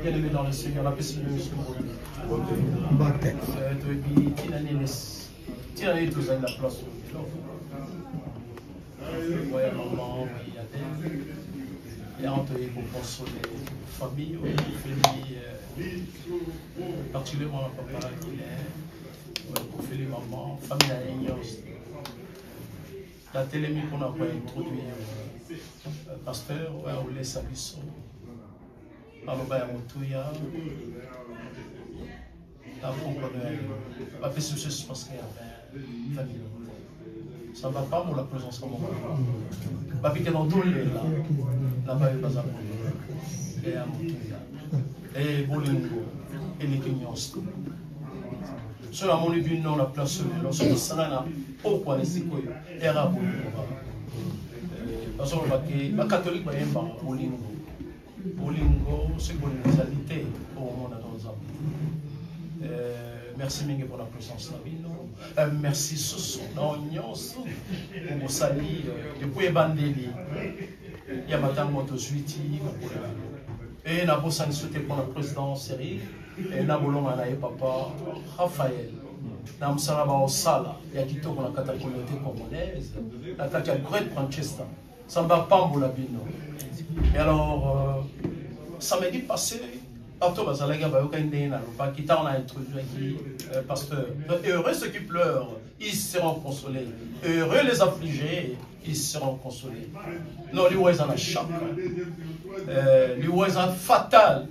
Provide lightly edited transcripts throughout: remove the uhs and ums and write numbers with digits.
bien-aimés dans le Seigneur, la paix sur le Seigneur. Tu as eu tous la place. Voyez maman, il y a des. Et on te dit pour consoler la famille, particulièrement la papa qui est, pour faire les mamans, famille à l'Union. La télémie qu'on a introduit, pasteur, on laisse à Bissot. Alors, on a fait ce parce qu'il y avait une famille. Ça ne va pas pour la présence comme on va. Parce que dans tous les là, là-bas, il n'y a pas à et à Montouya. Et Bolingo, et les Kenyans. Sur la monnaie du nom, la place de l'eau, sur le salana, pourquoi les Sikoy, et à Bolingo. Parce que les catholiques, ils aiment Bolingo. Bolingo, c'est une réalité pour le monde dans nos amis. Merci Mingue pour la présence de la vie. Merci Soso, Naonyon, pour Sali, depuis Bandeli. Il y a matin moto suiti. Et n'a pas souhaité pour la présidence Cyril. Et n'a pas l'homme papa Raphaël. N'a pas ça au Sala. Il y a qui tourne la communauté congolaise. La Great Manchester. Ça ne va pas pour la bino. Et alors, samedi passé. Partout, qui t'a introduit pasteur. Heureux ceux qui pleurent, ils seront consolés. Heureux les affligés, ils seront consolés. Non, les voix en a chaque. Les voix en fatal.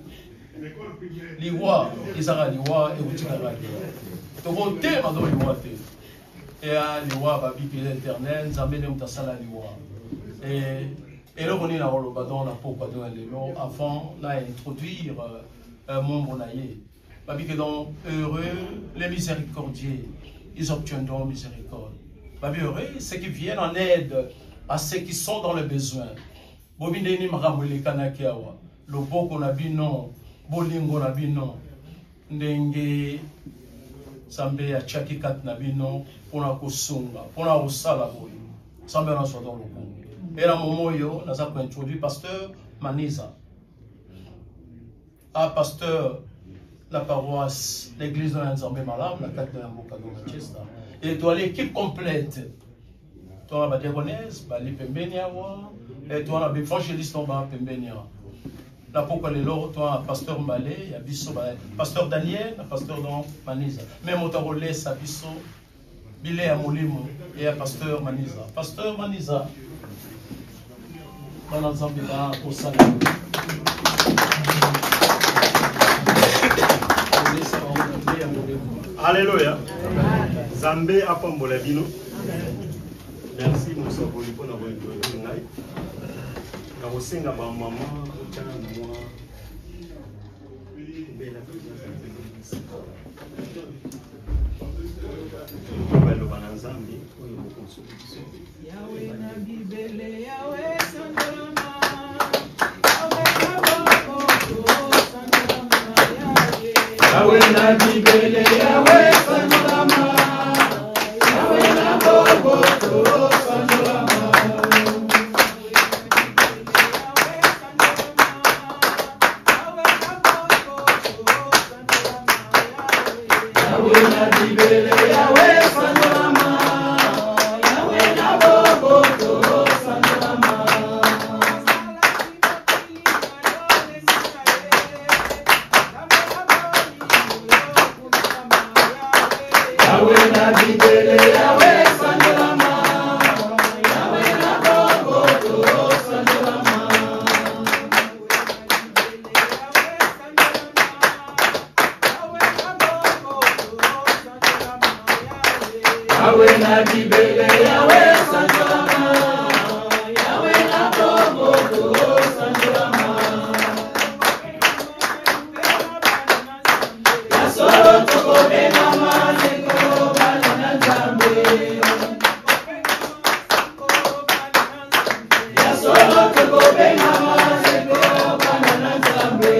Les voix, ils ont les voix et vous tirez la guerre. Donc, on t'aime dans les voix. Et les voix, babi, l'éternel, Zambé, on t'a salé les voix. Et là, on est là, on va dans avant d'introduire mon bonaye. Parce que donc, heureux les miséricordieux, ils obtiendront miséricorde. Parce que heureux ceux qui viennent en aide à ceux qui sont dans le besoin. Bobindeni makamule kanakiawa, le boko na bino, bolingo na bino, ndenge sambe ya chaki kat na bino, pona kosunga, pona osala boy. Sambe na so dans le Congo. Et là, mon moyo, nous avons introduit pasteur Maniza. Pasteur, la paroisse, l'église de l'Anzambé Malam, la 4 de Mboka de Manchester. Et toi, l'équipe complète. Toi, la diagonesse, la Pembenia, et toi, l'évangéliste, la Pembenia. Là, pourquoi les lots, toi, pasteur Malé, il y a Bisso, pasteur Daniel, pasteur Maniza. Même au Tarolé, ça Bisso, Bilé à Molimo, et pasteur Maniza. Pasteur Maniza. Dans l'ensemble au salut. Alléluia. Zambé apambola bino. Merci Moussa Bolipo na bonito ngai. Na kosenga ba maman otana moi. Bela présence. Belo bananzambi oyo konsultation. Yawe na bibele yawe sandalama. Yawe na bibele yawe sandalama. Yawe na bobo to sandalama. Yawe na bibele yawe sandalama. Yawe na bobo to sandalama. Yawe na bibele yawe sandalama. Yawe na bobo to sandalama. Yawe na bibele yawe sandalama. Yawe na bobo to sandalama. Yasoro toko benama neko banana zambe. Yasoro toko benama neko banana zambe.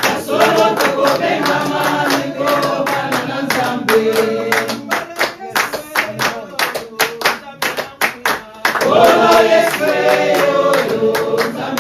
Yasoro toko benama neko banana zambe. Olo yeswe yo zambe.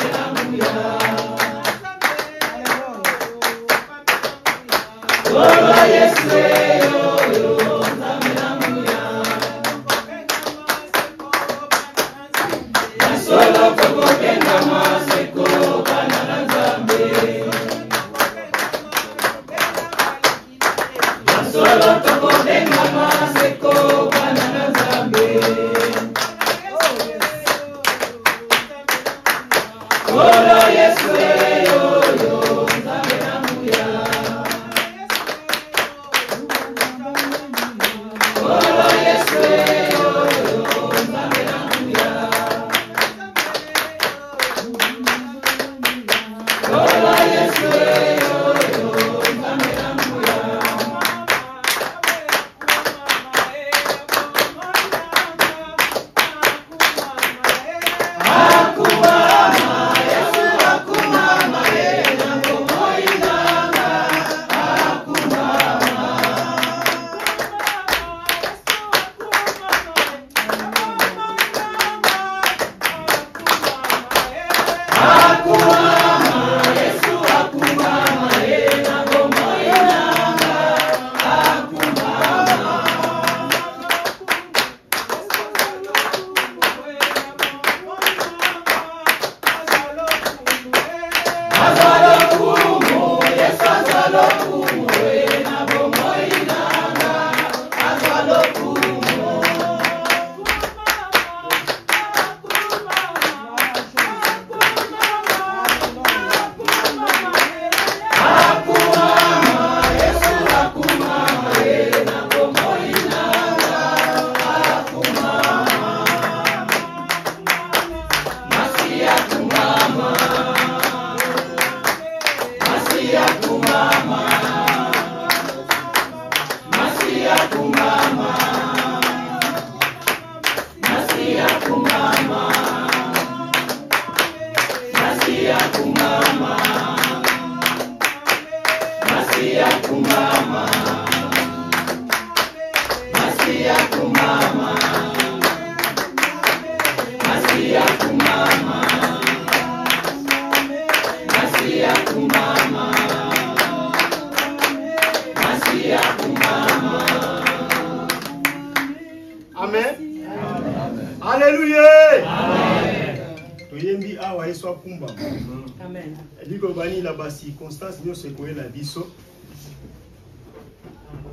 Circonstance nous secouer la biso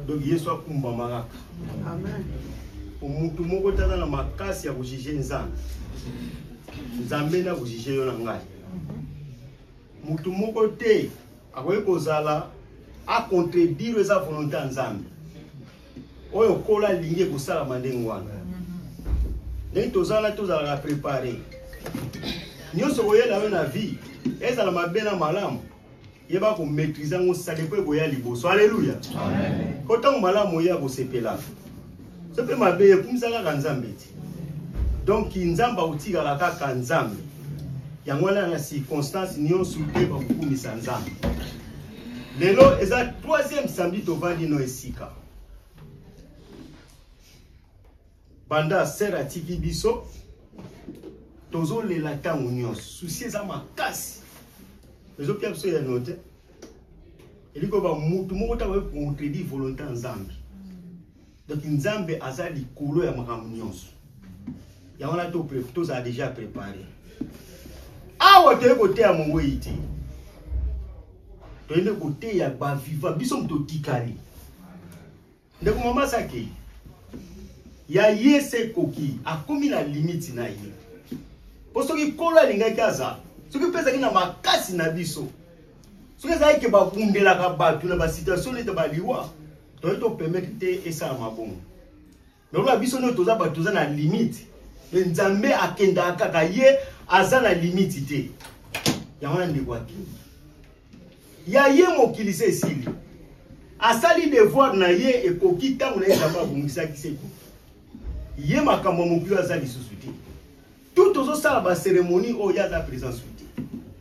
donc yeso akumba maraka amen omuntu moko tata na makasi ya kujije nzambe nzambe na kujije yo na ngai mutu moko te akoye kozala a contredire eza volonté ya nzambe oyo kola lingi kosala mandengo wana ndenge tozala préparé nyonso koyela yo na vie ezala mabe na malamu yeba ko maîtriser ngo sale pe boya liboso. Alléluia. Amen. Autant malamu ya ko sepela. Sepe mabe kumsala kanzambe ti. Donc nzamba utika la kaka nzambe. Yango na circonstance nion souté ba kukumisa nzambe. Lelo eza troisième samedi to vandi no esika. Banda sera tiki biso. Tozo le lata union. Souci za makasi. Les autres personnes sont notées. Il dit que tout le monde a contredit volonté nzambe. Donc nzambe aza likolo ya makambo nyonso. Ya wana to a déjà préparé. Awa te côté ya mongo iti. To ende côté ya ba viva biso mto tikali. Ndeko mama sake. Ya yese koki akomi na limite na ye. Poso ki kola linga kaza. Ce qui pèse na makasi na biso. Ce que ça que ba kundela ka batu na ba situation ne ba liwa. To permettre te esa mabongo. Donc la biso no toza ba toza na limite. Nzambe akenda kaka ye aza na limite te. Ya wana ndeko aki. Ya ye mokilise esili. Asali devoir na ye ekoki tango na ezamba bongisa kiseko. Ye makambo mokilo azali susuti. Tout ozo sala ba cérémonie o ya za présence.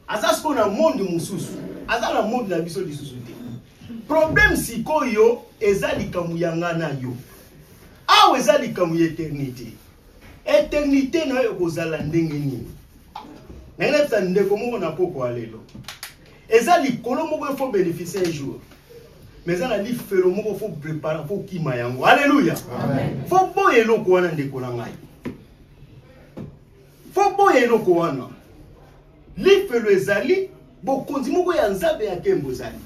Asa ce qu'on a monde mususu. Asa la monde na biso lisusu te. Problème sikoyo ezali kamuyanga na yo. Awe ezali kamu éternité. Éternité na yo kozala ndenge nini. Na ngela tsa ndeko moko na poko alelo. Ezali kolo moko faut bénéficier un jour. Mais ezala li felo moko faut préparer faut kima yango. Alléluia. Amen. Faut boye loko wana ndeko na ngai. Faut boye loko wana. Lifelo ezali bokonzi moko ya nzambe ya kembo zali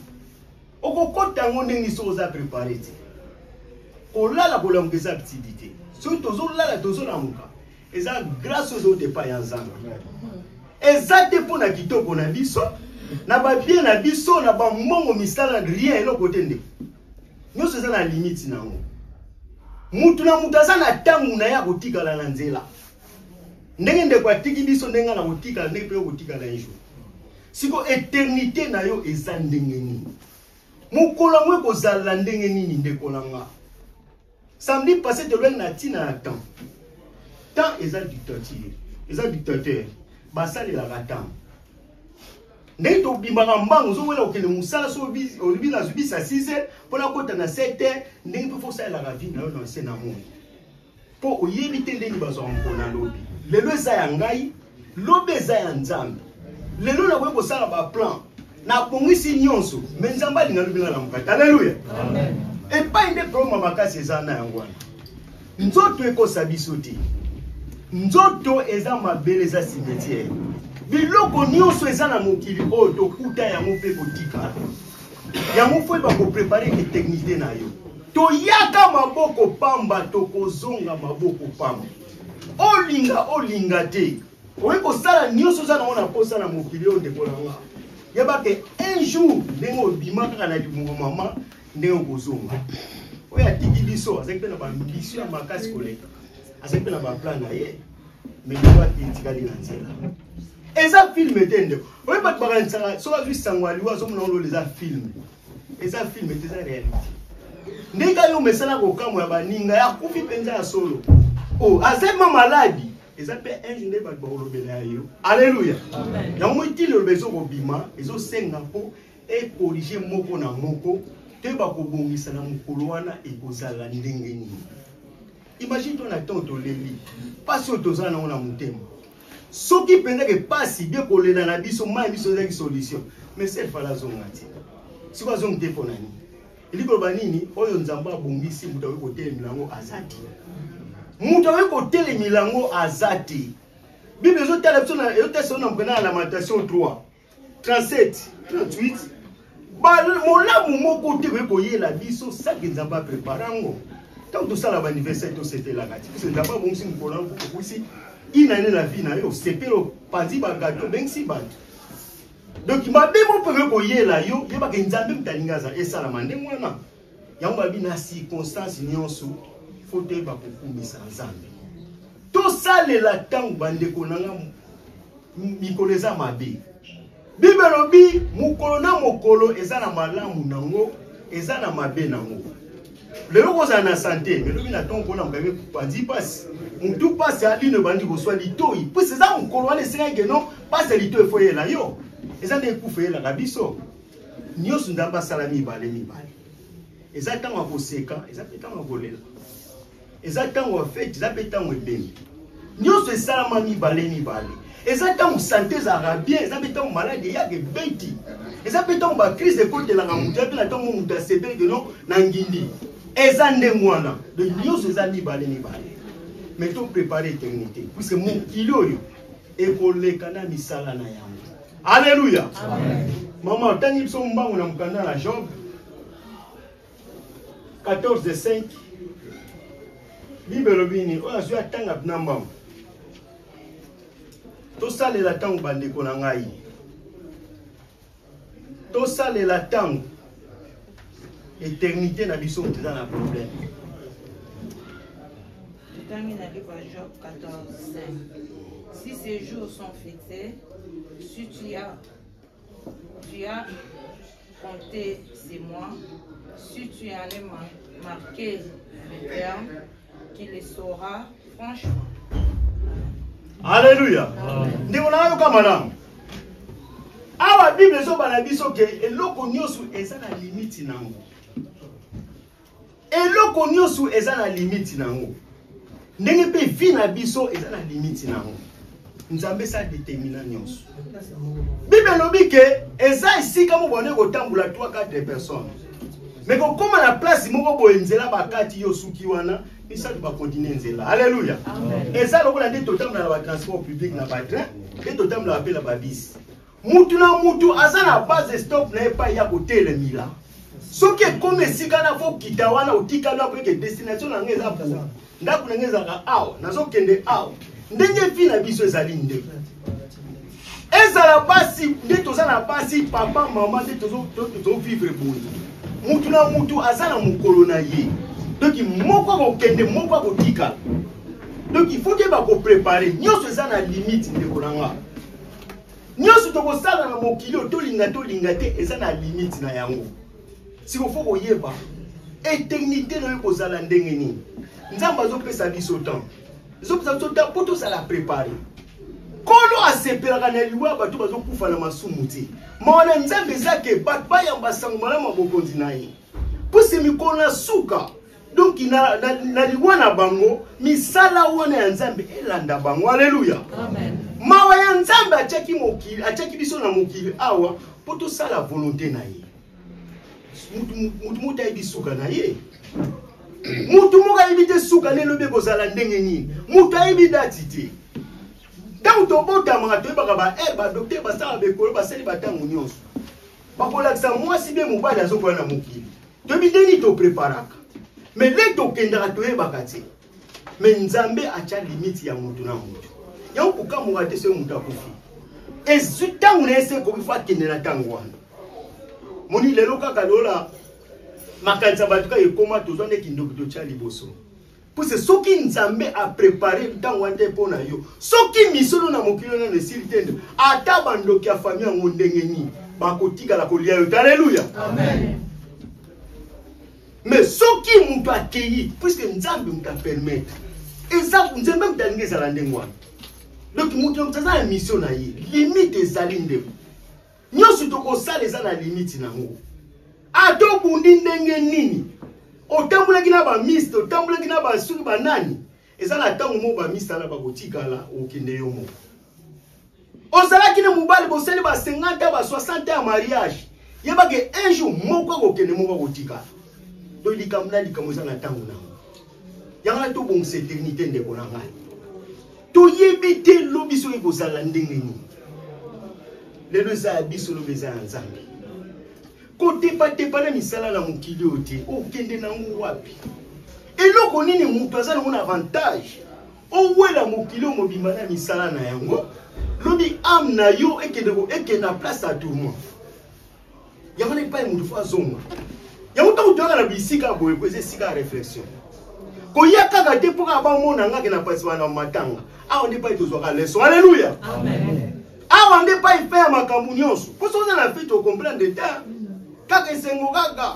okokota ngo ndenge so za préparer ti kolala kolongeza activité so tozo lala tozo lamuka eza grâce aux autres pas ya nzambe ezate pona kitoko na biso na ba bien na biso na ba mongo misala rien eloko te nde nyonso eza na limite nango mutu na mutu aza na tangu na ya kotikala na nzela ndenge ndeko atiki biso ndenge na kotikala ndenge pe kotikala un jour siko éternité na yo eza ndenge nini mokolo mwe kozala ndenge nini ndeko na nga samedi passé tolobaki na ntina ya temps eza dictateur basalelaka temps ndenge tobimaka mbango ozowela okende mosala so olobi nazwibisa 6h mpona kota na 7h ndenge mpe fosalelaka vi na yo na se na monde mpo oyebi te ndenge bazwaka mpona lobi lelo eza ya ngai lobi eza ya nzambe lelo nakoki kosala baplan nabongisi nyonso me nzambe alinga lobi nga na mokati alleluya epai nde problème makasi eza na yango wana nzoto ekosa biso te nzoto eza mabele eza cimetière biloko nyonso eza na mokili oyo tokuta yango mpe kotikala yango fo bakoprepare éternité na yo toyaka maboko pamba tokozonga maboko pamba olinga te oye kosala nyonso eza nango na posa na mokili oyo ndeko nanga yebake un jour ndenge obima kaka na limongo mama ndenge okozonga oyo atiki biso azali mpe na bambisio ya makasi koleka azali mpe na baplan na ye mais etikali na nzela eza filme te ndeko oyo bato bakanisaka soki azwi sango aliwa azomona ololo eza filme te eza réalité ndenge yo mesala kokamwa ya baninga yakufi mpenza ya solo azema maladi eza mpe un jour nde bato bakolobela ya yo alleluya yango itili oloba ezokobima ezosenga mpo ekorige moko na moko te bakobongisa na mokolo wana ekozala ndenge nini imagine to na ntango toleli mpasi oyo tozala nango na motema soki mpenzaka epasi bie kolela na biso mai biso ezaki solution mais se efala azonga te siko azongi te mpo na nini elingi koloba nini oyo nzambe abongisi moto akoki kotelemela yango aza te moto akoki kotelemela yango aza te bible ezotala biso ezotala na mokena ya lamentation 3 37 38 molamu moko te koki koyela biso saki nzambe aprepare yango ntango tosala baaniversaire tosetelaka ti parce nzambe abongisi mokolo yango kokosi inane na vie na yo sepele opanzi bagato obengisi bato donc mabe moko mpe koyela yo yebaka nzambe moto alingi aza esalama ndenge wana yango babi na circonstance nyonso fo toyeba kokumisa nzambe tosalela ntango bandeko nanga mikolo eza mabe bible elobi mokolo na mokolo eza na malamu nango eza na mabe nango lelo kozala na sante melobi na ntongo mpona mokabe panzi pasi mutu pasi alino bandi koswa litoi pwisi eza mokolo wana esengaki no pasi ya litoi efo yela yo eza nde ekufa eyelaka biso nyonso nzambe asala mibale eza ntango ya koseka eza mpe ntango ya kolela eza ntango ya fete eza mpe ntango ebembi nyonso esalama mibale eza ntango sante ezalaka bien eza mpe ntango maladi eyaka ebeti eza mpe ntango bakrise ekotelaka motu mpe na ntango motu asepeleke no na ngindi eza ndenge wana donc nyonso eza mibale mais to préparer éternité puisque mokili oyo ekoleka na misala na yango alleluya mama otangi biso mbango na mokanda na Job 14:5 bible lobini oyo azwi atanga mpena mbango tosalela ntango bandeko na ngai tosalela ntango éternité na biso moto eza na problème Job 14:5. Si ces jours sont fixés, si tu as compté ces mois, si tu en as marqué le terme, qu'il le saura franchement. Alléluia. Ndeko na yoka malamu. Awa Bible ezobana biso ke eloko nyonso eza na limite nango. Eloko nyonso eza na limite nango. Ndenge pe vie na biso eza na limite nango. Nzambe sa détermina nyonso. Bible lobi ke eza esika mo bone kotambola 3-4 personnes. Mais ko koma na place moko boye nzela bakati yo suki wana, isa ba continuer nzela. Alléluia. Eza lokola nde totambola na ba transport public na ba train, nde totambola pe na ba bus. Mutu na mutu aza na base stop na epa ya kotelemila. Soki ekoma esika na fo kita wana otika na po ke destination na ngeza po. Ndaku na ngeza ka aw, nazokende aw. Ndenge fi na biso ezali nde. Ezala basi nde tozana basi papa mama nde tozo vivre boye. Mutu na mutu azana mukolo na ye. Donc moko kokende moko kotika. Donc il faut que ba ko préparer. Nyonso ezana limite nde kolanga. nyonso tokosala na mokili tolinga te eza na limite na yango. Si faut koyeba éternité na yo kozala ndenge nini. Nzambe azopesa biso temps. Azopesa biso temps po tosala préparer. Kolo asepelaka na liwa bato bazokufa na masumu te. Mwana Nzambe ezake bato bayamba sango malamu bokonzi na ye. Po se mikolo na suka. Donc na liwa na bango misala wana ya Nzambe elanda bango. Alléluia. Amen. Mawa ya Nzambe achaki biso na mokili awa po tosala volonté na ye. Mutu ayibi suka na ye. Mutu moka ayibi te suka lelo be kozala ndenge nini. Mutu ayibi dati te. Tant tobota manga toyebaka ba docteur basala bekolo basali batango nyonso. Bakolakisa mwasi be mobali azokola na mokili. Toyebi ndeni to preparaka. Mais le tokendaka toyebaka te. Mais Nzambe acha limite ya mutu na mutu. Yango kukamuka te se mutu akufi. Ezutango na ese ko bifa kende na tango wana. Moni lelo kaka lola makanza batuka ekoma tozonde kindoko to cha liboso. Pour ce soki Nzambe a préparé tango ande pona yo. Soki misolo na mokilo na silitende ata bandoki ya famille ngo ndenge ni bakotika la kolia yo. Alléluia. Amen. Mais soki mutu akei puisque Nzambe muta permettre. Eza Nzambe mutangeza la ndenge wana. Donc mutu mutazana mission na ye. Limite ezali ndeko. Nyosu tokosala eza na limite nango. Ato bundi ndenge nini? Otambulaki na ba miste, otambulaki na ba suki ba nani? Eza na tango mo ba miste na bakotikala okende yo mo. Ozalaki na mobali boseli ba 50 ba 60 ya mariage. Yebake un jour moko okende mo bakotikala. Do likamna likamoza na tango nango. Yanga to bon éternité ndeko na ngai. To yebite lobiso ekozala ndenge nini? Lelo za biso lo beza Nzambe. Kote pa na misala na mokili ote, okende nango wapi? Eloko nini mutu azali mon avantage? Owela mokili mobimba na misala na yango. Lobi am na yo ekende na place à tourment. Yango ne pa mutu fa zonga. Yango to toka na bisika boye ko sika réflexion. Ko yakaka te pour aba mona ngake na pasiwa na matanga. Awo ne pa tozwaka leçon. Alléluia. Amen. Awa nde pa faire makambu nyonso. Ko so na fait to comprendre de temps. Kaka esengo kaka.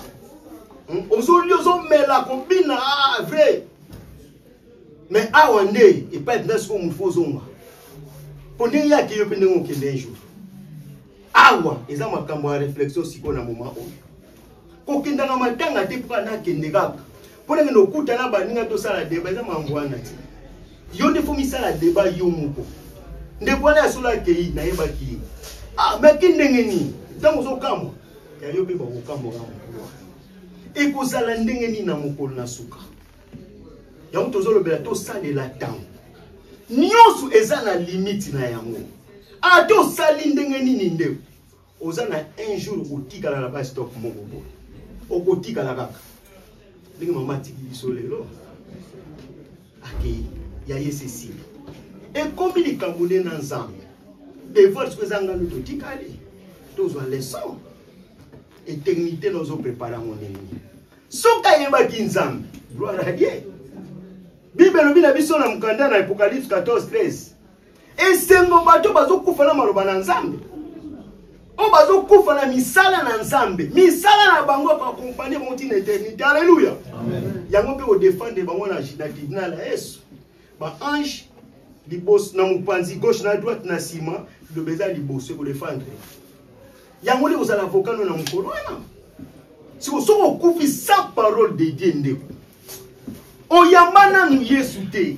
Ozoli ozomela kombina vrai. Mais awa nde e pa être ko mu fozonga. Pone ya ki yo pende ngokende jour. Awa eza makambu ya réflexion siko na moment oyo. Ko kenda na matanga te pa na kende kaka. Pone ngeno kuta na baninga to sala débat eza mangwana ti. Yo nde fo misala débat yo moko. Nde bwana sola kei na yeba ki. Ah mais kindenge ni tango zo kamo. Ya yo pe ba ko kamo kamo. E ko sala ndenge ni na mokolo na suka. Ya mto zo lobela to sale la tango. Nyosu eza na limite na yango. A to sali ndenge nini nde. Oza na un jour otikala na ba stop moko bo. Okotikala kaka. Ndenge mama tiki biso lelo. Akei ya yesesi. Et comme il est camoulé dans Nzambe, et votre présent nous tout dit qu'allez, tous les leçons, éternité nous a préparé mon ennemi. Sauf qu'il y a un Nzambe, gloire à Dieu. Bible nous dit dans Mukanda dans Apocalypse 14:13. Et c'est mon bateau bazo kufa na maloba na Nzambe. O bazo kufa na misala na Nzambe. Misala na bango pa accompagner mon éternité. Alléluia. Amen. Yango pe o défendre bango na tribunal la Yesu. Ba ange libos na mupanzi gauche na droite na sima le beza libos pour défendre. Yango le ozala avocat na mukolo wana. Si on coupe sa parole de Dieu ndeko. Oyambana nu Yesu te.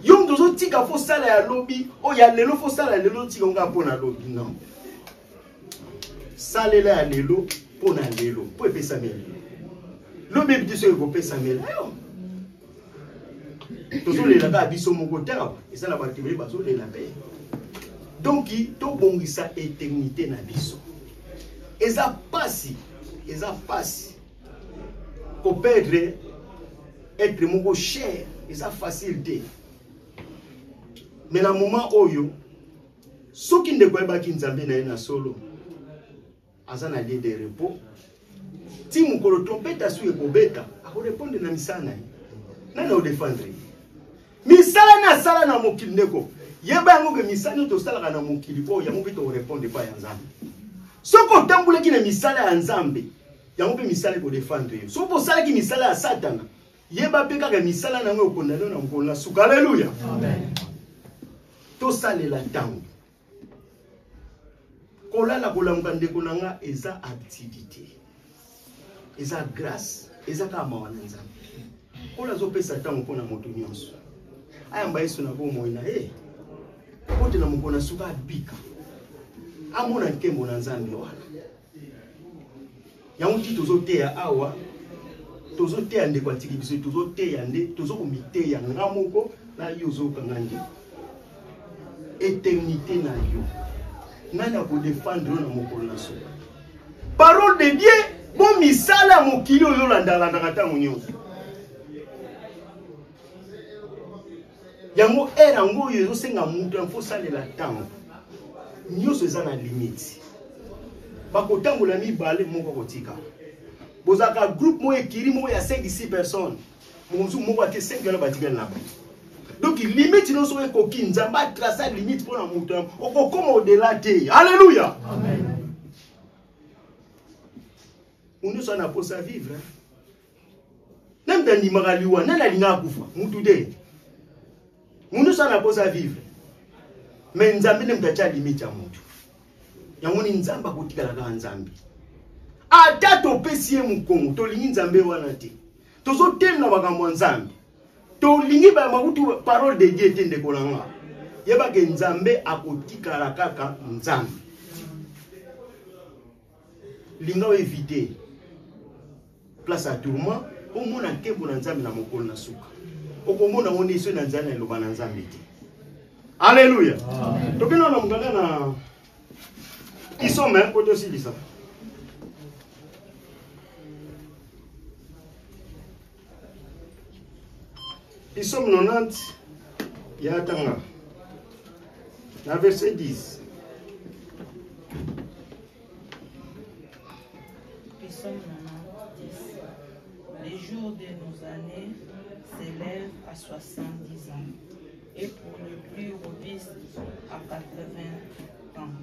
Yom dozo tika fo sala ya lobi, o ya lelo fo sala lelo tika nga pona lobi non. Salela ya lelo pona lelo, po epesa mele. Lobi biso ko pesa mele. Tozo le la biso moko ta, esa na batibé bazo le la paix. Donc to bongisa éternité na biso. Eza pasi ko perdre être moko cher, eza facile. Mais na moment oyo soki ndeko ebaki Nzambe na na solo azana lieu de repos ti mukolo trompeta su ekobeta ako répondre na misana nani o défendre misala na sala na mokili ndeko Yeba yango ke misala to sala kana mokili po yango pe to répondre pas ya nzambe. Soko tambula ki na misala ya nzambe, yango pe misala ko défendre yo. Soko sala ki misala ya Satana, yeba pe kaka misala na ngo kondana na mkola suka. Alléluia. Amen. To salela tango. Kolala kolamuka ndeko nanga eza activité. Eza grâce, eza kama wana nzambe. Kola zo pesa tango pona moto nyonso. Aya mba Yesu na bo moina kote na mukona suka bika. Amona nkembo na nzambe wana. Yango ti tozoteya awa, tozoteya ndeko atiki biso, tozoteya nde, tozokomiteya ngamoko na yo zokangandi. Éternité na yo. Nani ako défendre na mokolo na suka. Parole de Dieu, bon misala mokili oyo landala na katango nyonso. Yango era ngo yo senga mutu en faut saler la tango. Nyonso eza na limite. Bako tango la mibale moko kotika. Bozaka groupe mo ekiri mo ya 5-6 personnes. Monzu moko ate 5 yalo batika na ba. Donc limite non so ekoki nzamba tracer limite pour na mutu. Okokoma au-delà te. Alléluia. Amen. On nous en a pour ça vivre. Même dans l'imagaliwa, nana linga kufa, mutu de. Nous sommes à pose à vivre. Mais nous avons une limite à nous. Nous avons une zamba qui est là nzambi. Ata to pesie mukongo to lingi nzambe wana te. To zo tel na bakambo nzambi. To lingi ba mabutu parole de Dieu tende kolanga. Yeba ke nzambe akotika la kaka nzambi. Linga éviter place à tourment au mona kembo na nzambe na mokolo na suka. Okomona woni so na nzana eloba na nzambe te. Alléluia. Amen. Tokena na mungana na isome kote aussi lisa. Isome 90 ya tanga. Na verset 10. Psaume 90. Les jours de nos années s'élève à 70 ans et pour le plus robuste à 80 ans.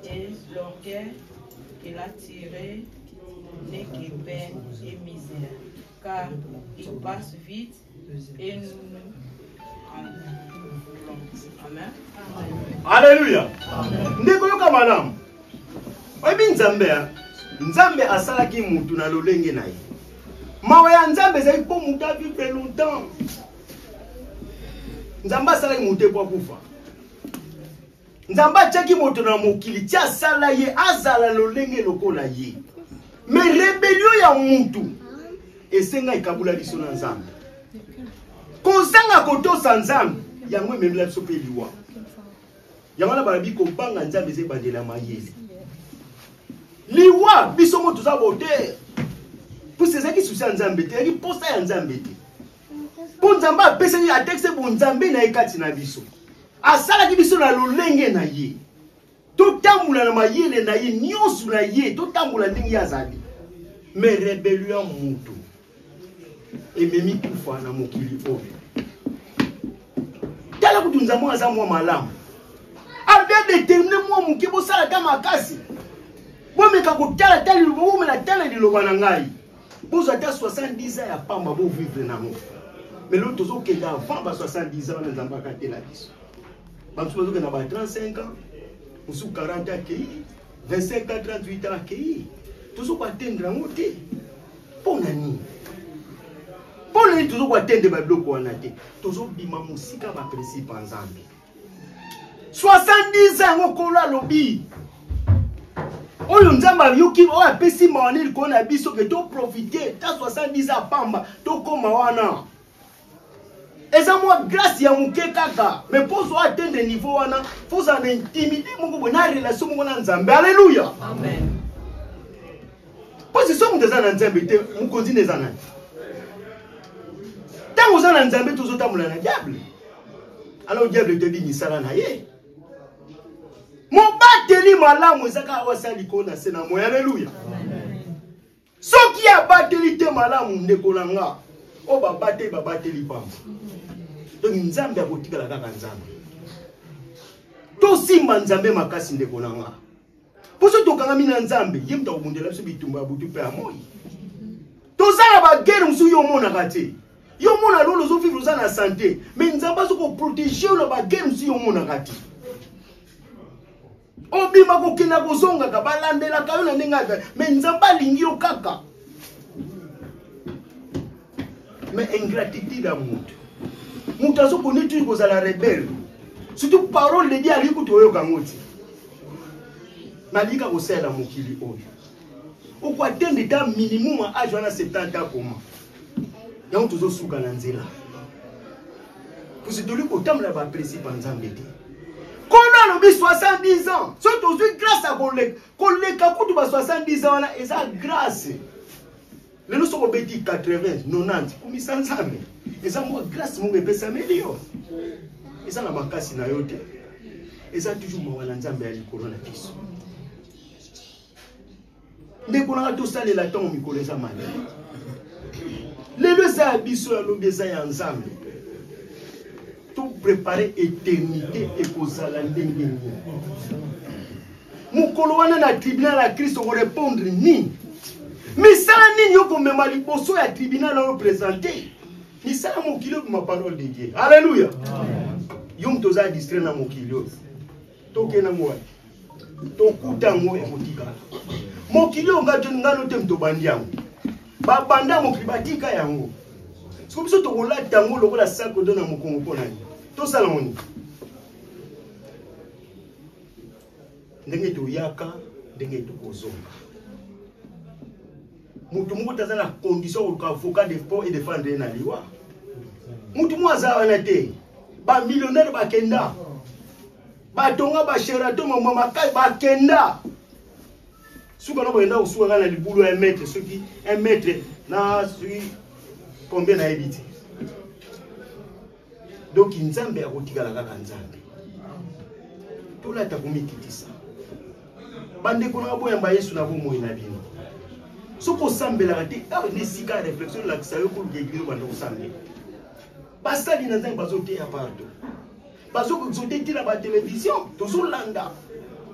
Et l'orgueil qu'il a tiré n'est que peine et misère, car il passe vite et nous Amen. Alléluia. Ndeko yoka madame. Oyebi Nzambe asalaki mutu na lolenge na ye. Mawe ya Nzambe ezali po mutu vivre longtemps. Nzambe asalaki mutu po kufa. Nzambe atiaki moto na mokili ti asala ye azala lolenge lokola ye. Mais rébellion ya mutu esenga ekabula biso na Nzambe. Kozanga kotosa Nzambe yango ememela biso pe liwa. Yango na balabi kobanga Nzambe eze bandela mayele. Liwa biso moto za bote. Pour ces qui souci Nzambe te, qui posta ya Nzambe te. Pour Nzambe apesa ni atexte bon Nzambe na ekati na biso. Asala ki biso na lolenge na ye. To tambula na mayele na ye nyonso na ye, to tambula ndenge ya zali. Mais rébellion mutu. Ememi kufa na mokili oyo. Tala kutunza mwa za mwa malamu. Albert déterminé mwa muki bo sala ta makasi. Bo meka kutala tali lubo me na tala liloba na ngai. Bozo ata 70 ans ya pamba bo vivre na mo. Mais l'autre tozo kenda avant ba 70 ans na nzamba ka tela biso. Ba msuzo ke na ba 35 ans, musu 40 ans kei, 25 ans 38 ans kei. Tozo kwa tendra ngote. Pona ni. Pona ni tozo kwa tende ba bloko wana te. Tozo bima musika ba principe nzambe. 70 ans ngokola lobi. Oyo Nzamba yuki o apesi mawaneli kona biso ke to profiter ta 70 ans pamba to koma wana. Eza moi grâce ya muke kaka mais pour so atteindre niveau wana faut en intimider mon ko na relation mon na Nzambe. Alléluia. Amen. Position de na Nzambe te mu continue zana. Tango zana Nzambe to zo tamula na diable. Alors diable te dit ni sala na ye. Mon bateli malamu ezaka wasali kona sena mo. Alléluia. Soki ya bateli te malamu ndekolanga o ba bateli pamba. Donc Nzambe akotika la kaka Nzambe. To simba nzambe makasi ndeko nanga. Poso to kanga mina nzambe, yemta obundela biso bitumba butu pe amoyi. To sala ba guerre musu yo mona kate. Yo mona lolo zo vivre za na santé, mais nzamba zo ko protéger lo ba guerre musu yo mona kate. Obima ko kena ko zonga ka balandela ka yo na ndenga, mais nzamba lingi yo kaka. Mais ingratitude à mutu. Mutu azo connaître ko za la rebelle. Surtout parole de Dieu ali ko to yo kangoti. Nalika ko sela mokili oyo. Ou quoi atteindre l'état minimum à âge de 70 ans comment. Et on toujours souka na nzela. Pour se donner autant la principe en Zambie. Quand on a 70 ans, surtout grâce à collègue quand tu as 70 ans et ça grâce. Les nous sommes petit 80, 90, comme ça ensemble. Et ça moi grâce mon bébé ça meilleur. Et ça na makasi na yote. Et ça toujours moi na Nzambe ali corona biso. Dès qu'on a tout ça, les latins ont mis les amants. Les deux abisso à l'obéissance ensemble. Tout préparer éternité et cause à la dengue. Mon colonel à tribunal à Christ on répondre ni. Mais ça ni yo comme mali bosso à tribunal à représenter. Ni ça mon kilo pour ma parole de Dieu. Alléluia. Yom toza distrait na mon kilo. Toke na moi. Tokuta ngo emotika. Mokili ongato ngalo temto bandiango. Ba banda mokili batika yango. Siko biso to kola tango lokola sako dona mokongo pona ni. To salamoni. Ndenge to yaka, ndenge to kozonga. Mutu moko taza na condition ko avocat de sport et défendre na liwa. Mutu mo azana te. Ba millionnaire ba kenda. Ba tonga ba sherato mama kai ba kenda. Si on a besoin de faire un boulot, un mètre, combien a évité. Donc, il y a un peu de temps. Tout le monde a ça. Bande ko na boya mbaye suna bo moina bino. Soko sambela te ne sika réflexion la kisayo ko ngegiro bando sambe. Basali na nzambe bazote ya partout. Bazoko zote tira ba télévision, tozo landa.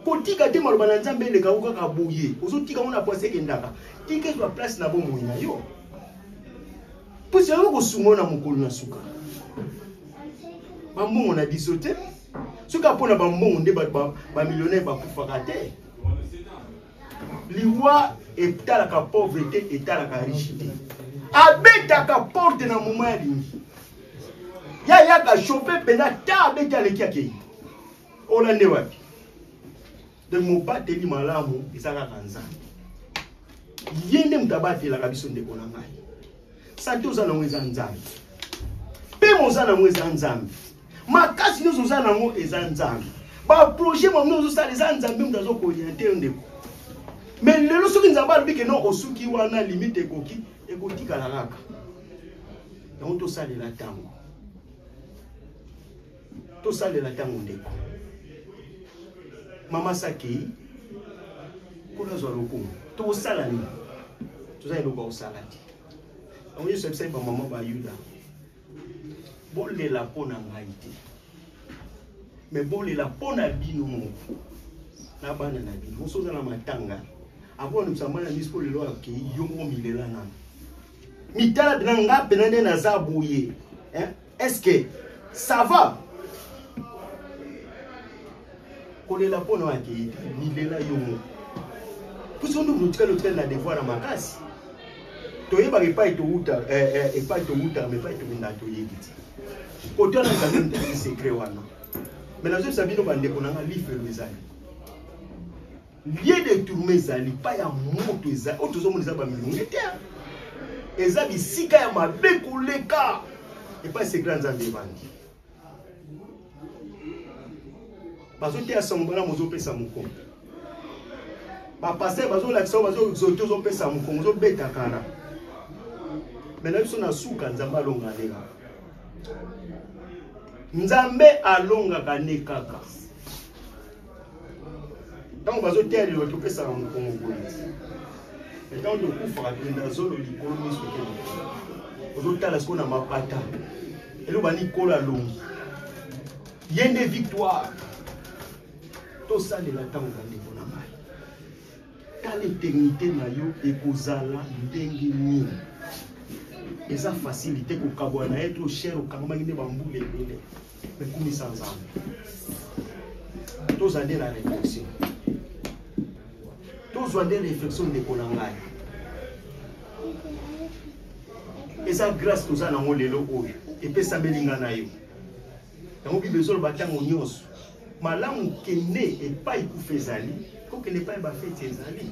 Kotika te maloba na nzambe le ka uka ka boye. Ozotika mona poise kendaka. Tika kwa place na bo moina yo. Posi yango ko sumona mokolo na suka. Bambongo na bisote. Suka pona bambongo nde ba millionnaire ba kufaka te. Liwa etalaka pauvreté etalaka richité. Abetaka porte na moment ya lingi. Ya ka choper pena ta abeta leki akei. Olande wapi? De mobateli malamu ezaka kanzambe. Yende mtabatela kabiso ndeko na ngai. Santo uzana mweza nzambe. Pe mozana mweza nzambe. Makasi nyozo uzana ngo eza nzambe. Ba projet mo nyozo sala eza nzambe mutazo ko orienter ndeko. Mais lelo soki nzamba lobi ke non osuki wana limite ekoki ekotika la kaka. Donc to sala la tango. To sala la tango ndeko. Mama Saki, kuna zwa lokumu. To sala ni. To za iloko osala ti. Amoye sepse ba mama ba Yuda. Bole la pona ngaiti. Mais bole la pona bino mo. Na bana na bino. Osoza na matanga. Avant nous sommes allés pour le loi qui yongo milela na. Mitala benanga benande na zabouye. Hein? Est-ce que ça va? Kole la pona wa ki milela yongo. Puisque nous tika na devoir na makasi. Toyeba pas to uta pas to uta mais pas to binda to yegiti. Koto na nzambe nte secret wana. Mais na zo sabino bande konanga livre lezali. Lié de tourmer zali pas ya moto eza otozo monisa ba milonge te eza bisika ya mabe koleka et pas ces grands andevandi bazo te asambana mozo pesa moko ba passer bazo lakso bazo zoto pesa moko mozo beta kana mais na biso na suka nzamba longa lega nzambe alonga kane kaka. Tant que vous avez le tout ça en Congo. Et tant que vous faites dans la zone de l'économie, vous avez ce qu'on a ma pata. Et vous avez Nicolas Long. Il y a des victoires. Tout ça, les latins ont gagné pour la maille. Dans l'éternité, et kozala ndengini. Et ça facilité pour Kabwana être cher au Kamani de Bambou les bébés. Mais comme ils sans âme. Tous années la réflexion. Tous années la réflexion de Konangai. Et ça grâce à ça dans le lelo et puis ça melinga na yo. Donc on besoin de battre en nyos. Malamu kene et pas y pour faisali. Faut que ne pas y fait ezali.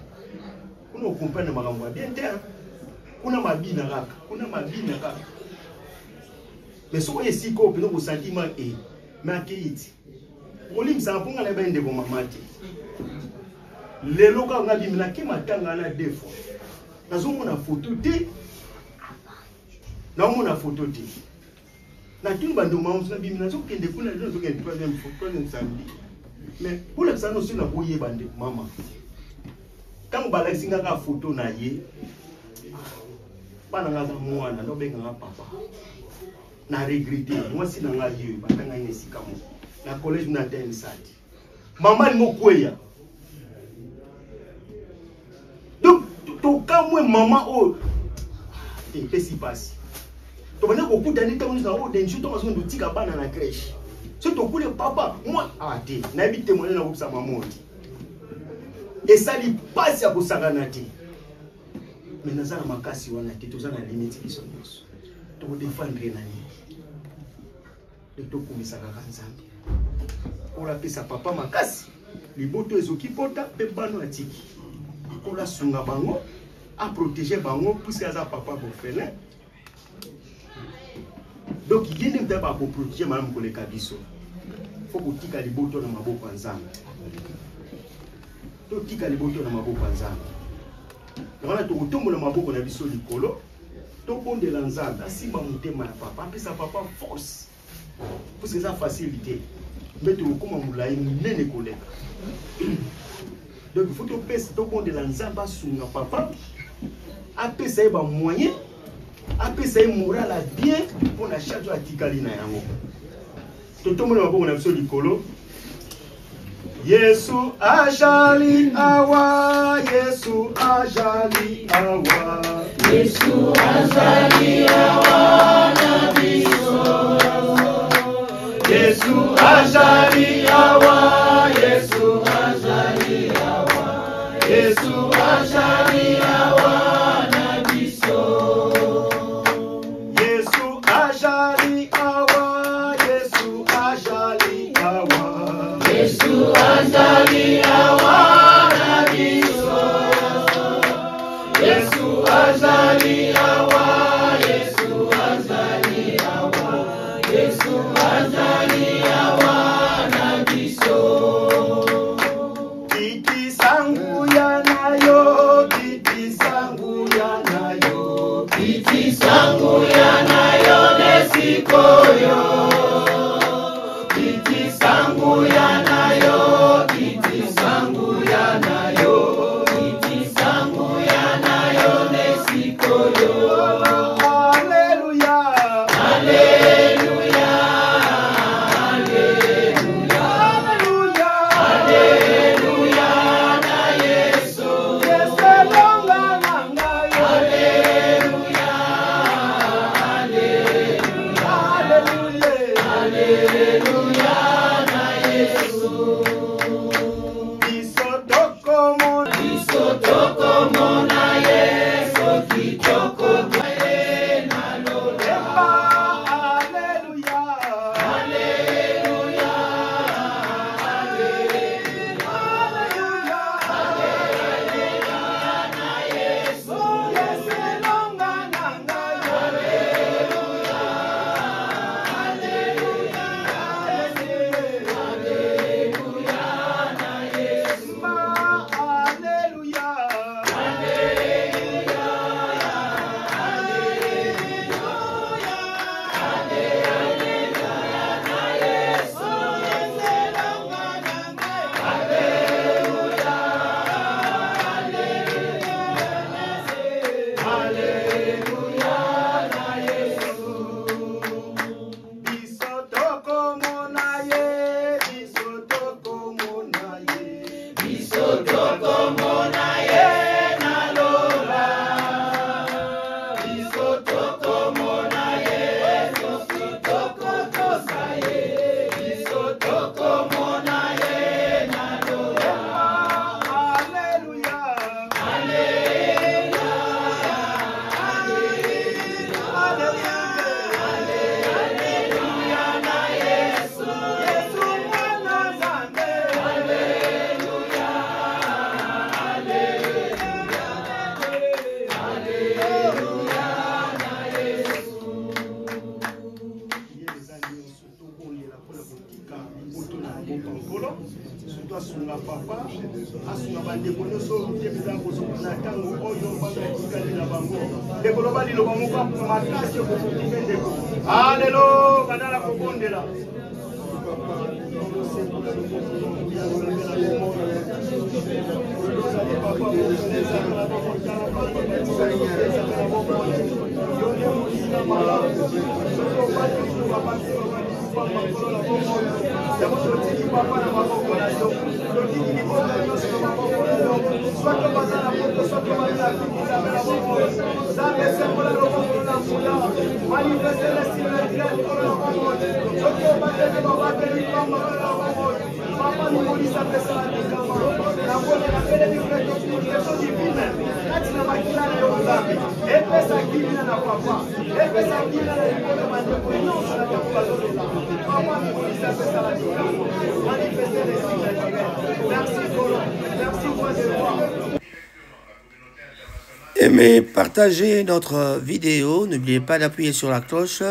On comprend le marambo bien terre. Kuna mabina raka, kuna mabina raka. Mais so esi ko pino ko sentiment e, mais akiti. Olim sa ponga na bende ko mamati. Lelo ka ngabi mina ke matanga na deux fois. Nazo mona photo te. Na mona photo te. Na tuni bando mamu na bimina zo kende kuna zo kende troisième fois, troisième samedi. Mais pour la ça no sur na boye bande mama. Quand on balai singa ka photo na ye. Pas dans la moi, dans le papa. Na regretté, moi si dans la vie, batanga ici comme la collège n'a pas sati. Maman mo kweya. Donc to quand moi maman oh et qu'est-ce qui passe? To bana ko kuta ni tamu na oh denju to maso ndo tika bana na crèche. So to kule papa, moi ah te, na bi témoigner na ko maman. Et ça lui passe à kusangana te. Mais nous avons un cas si on a été tous en limite qui sont nous. Pour défendre les nani. Le tout comme ça va ensemble. Pour la paix sa papa makasi. Les botos les okipota pe bano atiki. Pour la sunga bango à protéger bango pour que ça papa bofélin. Donc il y a des pas pour protéger madame pour les kabiso. Faut que tika les botos na maboko ensemble. To tika les botos na maboko ensemble. On a tout le monde maboko na biso likolo to bonde la nzanda simba mutema ya papa pesa papa force parce que ça facilité mais tu comme moulai nene koleka donc il faut to pesa to bonde la nzamba sunga papa apesa ba moyen apesa moral à bien pour la charge à tikali na yango to to monde maboko na biso likolo. Yesu ajali awa, Yesu ajali awa, Yesu ajali awa na biso. Yesu ajali awa, Yesu ajali awa, Yesu ajali awa na biso. Yesu ajali awa, Yesu ajali awa, Yesu ajali awa na biso. Yesu ajali awa, Yesu ajali awa, Yesu ajali awa na biso. Kiti sangu ya nayo, kiti sangu ya nayo, Kiti sangu ya nayo nesikoyo. Kiti sangu ya nayo, kiti sangu ya nayo, kiti sangu ya nayo nesikoyo. Hallelujah, Hallelujah, hallelujah, hallelujah na Yesu. Yeselonga nangayo, Hallelujah, hallelujah, hallelujah na Yesu. Isotoko mona Yesu kitoko kae na lolema. Hallelujah, hallelujah, hallelujah na Yesu. Yeselonga nangayo, Hallelujah na Yesu. hallelujah. na ntango oyo mbango etikali na bango ndeko loba liloba moko makasi okokokime ndeko alelo bandala kobondela Aimez, partagez notre vidéo, n'oubliez pas d'appuyer sur la cloche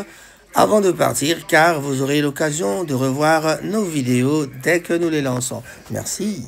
avant de partir car vous aurez l'occasion de revoir nos vidéos dès que nous les lançons. Merci.